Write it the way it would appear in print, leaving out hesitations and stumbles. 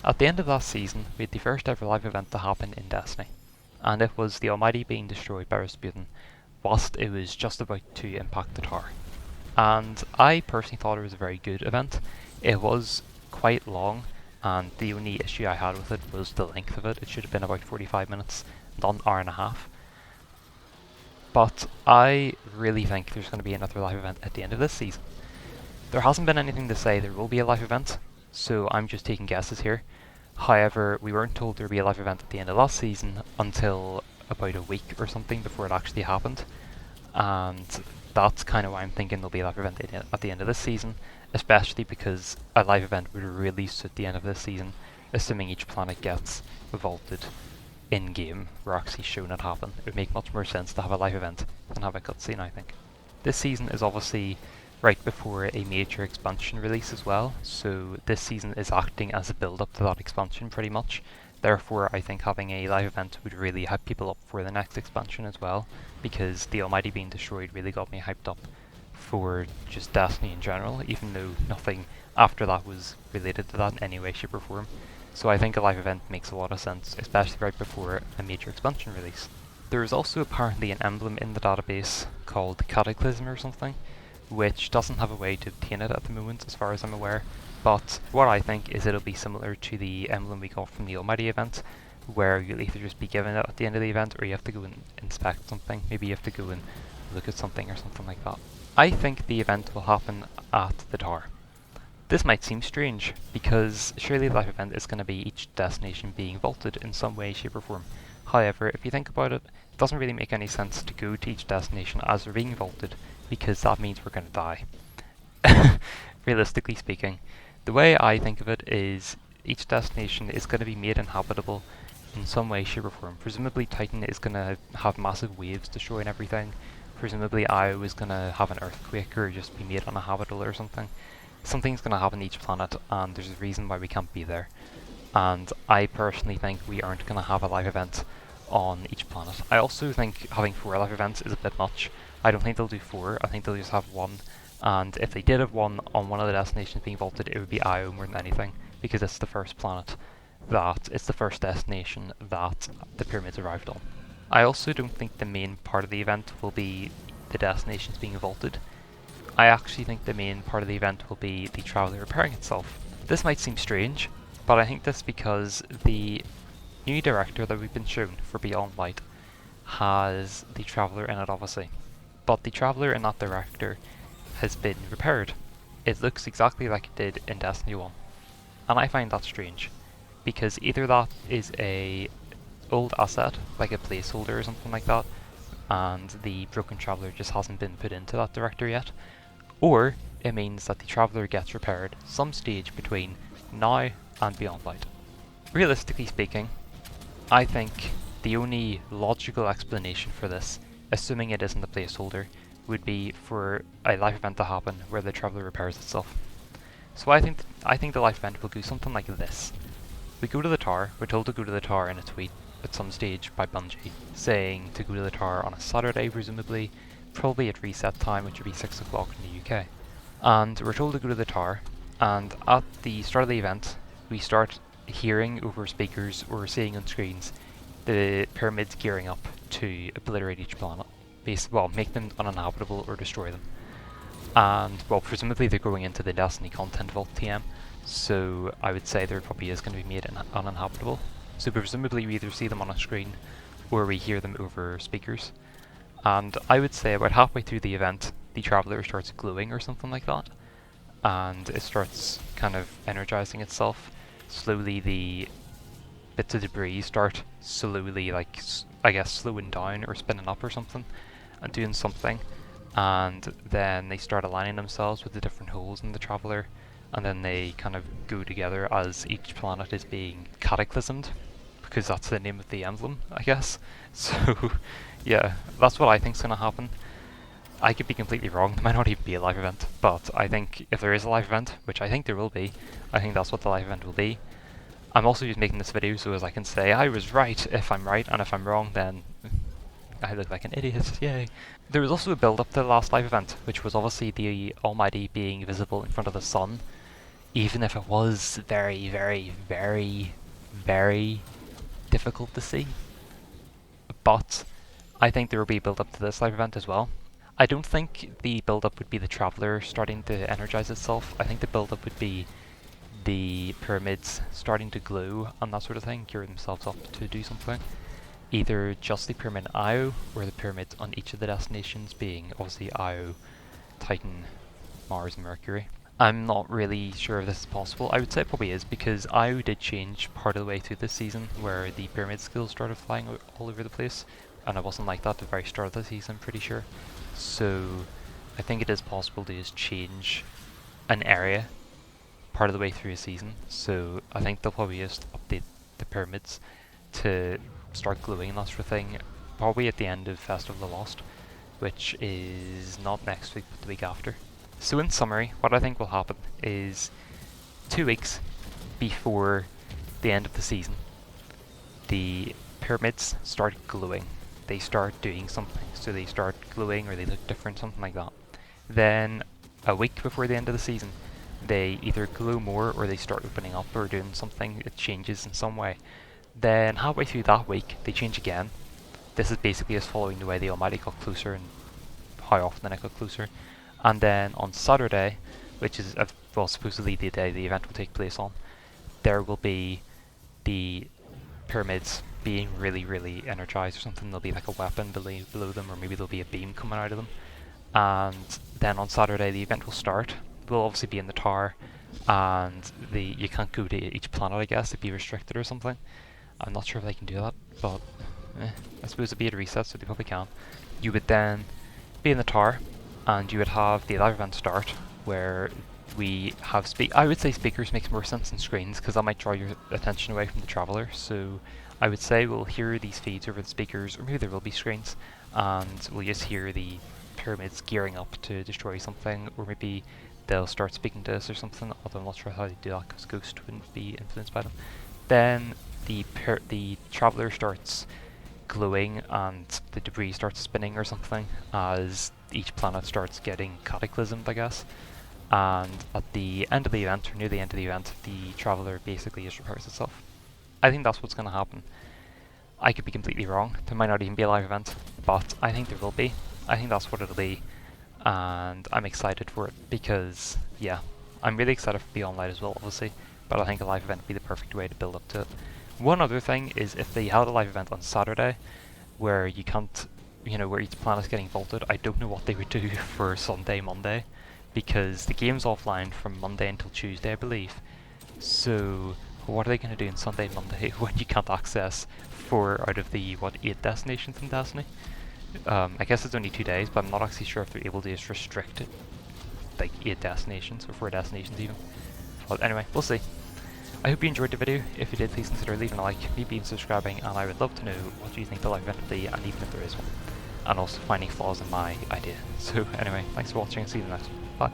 At the end of last season, we had the first ever live event to happen in Destiny, and it was the Almighty being destroyed by Rasputin whilst it was just about to impact the tower. And I personally thought it was a very good event. It was quite long, and the only issue I had with it was the length of it. It should have been about 45 minutes, not an hour and a half. But I really think there's going to be another live event at the end of this season. There hasn't been anything to say there will be a live event, so I'm just taking guesses here. However, we weren't told there would be a live event at the end of last season until about a week or something before it actually happened. And that's kind of why I'm thinking there'll be a live event at the end of this season, especially because a live event would really suit the end of this season, assuming each planet gets vaulted in-game, or actually shown it happen. It would make much more sense to have a live event than have a cutscene, I think. This season is obviously right before a major expansion release as well, so this season is acting as a build-up to that expansion pretty much. Therefore, I think having a live event would really hype people up for the next expansion as well, because the Almighty being destroyed really got me hyped up for just Destiny in general, even though nothing after that was related to that in any way, shape or form. So I think a live event makes a lot of sense, especially right before a major expansion release. There is also apparently an emblem in the database called Cataclysm or something, which doesn't have a way to obtain it at the moment as far as I'm aware, but what I think is it'll be similar to the emblem we got from the Almighty event, where you'll either just be given it at the end of the event or you have to go and inspect something. Maybe you have to go and look at something or something like that. I think the event will happen at the tower. This might seem strange, because surely the live event is going to be each destination being vaulted in some way, shape or form. However, if you think about it, it doesn't really make any sense to go to each destination as they're being vaulted, because that means we're going to die. Realistically speaking, the way I think of it is each destination is going to be made inhabitable in some way, shape or form. Presumably Titan is going to have massive waves destroying everything. Presumably Io is going to have an earthquake or just be made uninhabitable or something. Something's going to happen to each planet, and there's a reason why we can't be there. And I personally think we aren't going to have a live event on each planet. I also think having 4 live events is a bit much. I don't think they'll do 4, I think they'll just have 1. And if they did have 1 on one of the destinations being vaulted, it would be Io more than anything, because it's the first planet it's the first destination that the pyramids arrived on. I also don't think the main part of the event will be the destinations being vaulted. I actually think the main part of the event will be the Traveller repairing itself. This might seem strange, but I think this because the new director that we've been shown for Beyond Light has the Traveller in it obviously. But the Traveller in that director has been repaired. It looks exactly like it did in Destiny 1. And I find that strange, because either that is a old asset, like a placeholder or something like that, and the Broken Traveller just hasn't been put into that director yet, or it means that the Traveller gets repaired some stage between now and Beyond Light. Realistically speaking, I think the only logical explanation for this, assuming it isn't a placeholder, would be for a live event to happen where the Traveller repairs itself. So I think the live event will go something like this. We go to the tower, we're told to go to the tower in a tweet at some stage by Bungie, saying to go to the tower on a Saturday presumably, probably at reset time, which would be 6 o'clock in the UK. And we're told to go to the tower, and at the start of the event, we start hearing over speakers or seeing on screens the pyramids gearing up to obliterate each planet. Make them uninhabitable or destroy them. And, well, presumably they're going into the Destiny Content Vault TM, so I would say there probably is going to be made uninhabitable. So presumably we either see them on a screen, or we hear them over speakers. And I would say about halfway through the event, the Traveller starts glowing or something like that, and it starts kind of energizing itself. Slowly the bits of debris start slowly, I guess, slowing down or spinning up or something, and doing something. And then they start aligning themselves with the different holes in the Traveller, and then they kind of go together as each planet is being cataclysmed, because that's the name of the emblem, I guess. So, yeah, that's what I think's gonna happen. I could be completely wrong, there might not even be a live event, but I think if there is a live event, which I think there will be, I think that's what the live event will be. I'm also just making this video so as I can say I was right if I'm right, and if I'm wrong then I look like an idiot, yay. There was also a build up to the last live event, which was obviously the Almighty being visible in front of the sun even if it was very, very, very, very difficult to see. But I think there will be a build up to this live event as well. I don't think the build up would be the Traveller starting to energize itself. I think the build up would be the pyramids starting to glow and that sort of thing, gear themselves up to do something. Either just the pyramid Io or the pyramids on each of the destinations, being obviously Io, Titan, Mars and Mercury. I'm not really sure if this is possible. I would say it probably is, because Io did change part of the way through this season where the pyramid skills started flying all over the place, and it wasn't like that at the very start of the season, I'm pretty sure. So I think it is possible to just change an area part of the way through a season. So I think they'll probably just update the pyramids to start glowing and that sort of thing, probably at the end of Festival of the Lost, which is not next week but the week after. So in summary, what I think will happen is 2 weeks before the end of the season, the pyramids start glowing. They start doing something, so they start glowing or they look different, something like that. Then a week before the end of the season, they either glow more or they start opening up or doing something, it changes in some way. Then halfway through that week, they change again. This is basically just following the way the Almighty got closer and how often it got closer. And then on Saturday, which is well supposedly the day the event will take place on, there will be the pyramids being really, really energized or something. There'll be like a weapon below them, or maybe there'll be a beam coming out of them. And then on Saturday the event will start. We'll obviously be in the tower, and you can't go to each planet, I guess, it'd be restricted or something. I'm not sure if they can do that, but I suppose it'd be at a reset, so they probably can. You would then be in the tower, and you would have the live event start, where we have I would say speakers makes more sense than screens, because that might draw your attention away from the Traveller. So I would say we'll hear these feeds over the speakers, or maybe there will be screens, and we'll just hear the pyramids gearing up to destroy something, or maybe they'll start speaking to us or something, although I'm not sure how they do that, because Ghost wouldn't be influenced by them. Then the Traveller starts glowing and the debris starts spinning or something as each planet starts getting cataclysmed, I guess. And at the end of the event, or near the end of the event, the Traveller basically just repairs itself. I think that's what's going to happen. I could be completely wrong. There might not even be a live event, but I think there will be. I think that's what it'll be, and I'm excited for it because, yeah, I'm really excited for Beyond Light as well, obviously, but I think a live event would be the perfect way to build up to it. One other thing is if they held a live event on Saturday where you can't, where each planet's getting vaulted, I don't know what they would do for Sunday, Monday, because the game's offline from Monday until Tuesday, I believe. So what are they going to do on Sunday and Monday when you can't access 4 out of the, 8 destinations in Destiny? I guess it's only 2 days, but I'm not actually sure if they're able to just restrict it, like 8 destinations, or 4 destinations even. But anyway, we'll see. I hope you enjoyed the video. If you did, please consider leaving a like, maybe even subscribing, and I would love to know what you think the live event will be, and even if there is one. And also finding flaws in my idea. So anyway, thanks for watching, and see you in the next one. Bye.